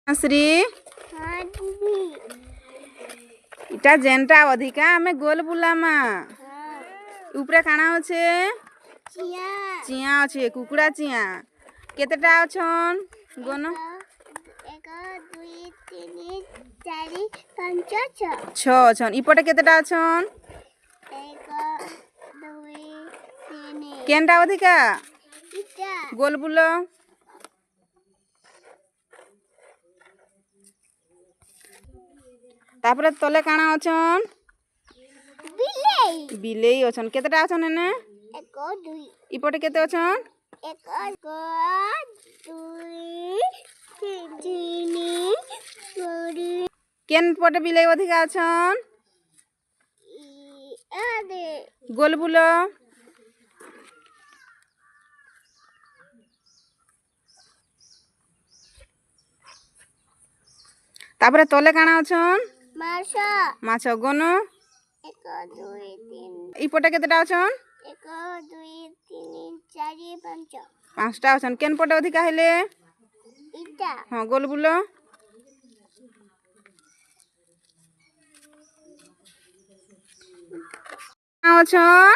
श्री इटा जेनटा अधिका आमे गोल बुलामा ऊपरे काना होछे चिया अच्छे कुकुड़ा चिया केतेटा अछन गोनो 1 2 3 4 5 6 6 अछन इपटे केतेटा अछन 1 2 3 केनटा अधिका इटा गोल बुलो तापरे तले काना अछन बिलेई बिलेई अछन केतेटा अछन एने 1 2 इपटे केते अछन 1 2 3 4 केन पटे बिलेई अधिका अछन आदे गोल बुलो तापरे तले काना अछन माछा माछ गोनो 1 2 3 इपटे केतेटा अछन 1 2 3 4 5 पांचटा अछन केन पटे अधिका हेले इटा हां गोल बुलो अछन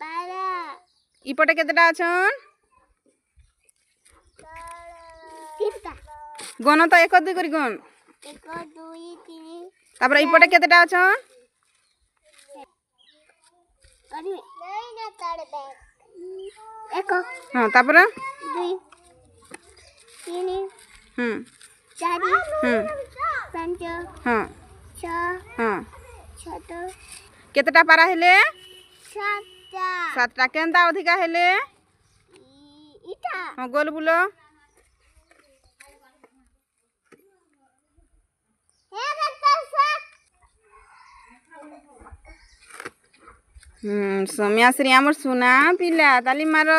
पारा इपटे केतेटा अछन किता गन तो 1 2 करी गन 1 2 3 तापरे इपटे केतेटा अछन अरे नहीं ना ताड़ बैग 1 हां तापरे 2 3 4 5 हां 6 हां 7 केतेटा पारा हेले 7 सातटा केनटा अधिका हेले इटा हां गोल बुलो सोम्याश्री आमर सुना पिला ताली मारो।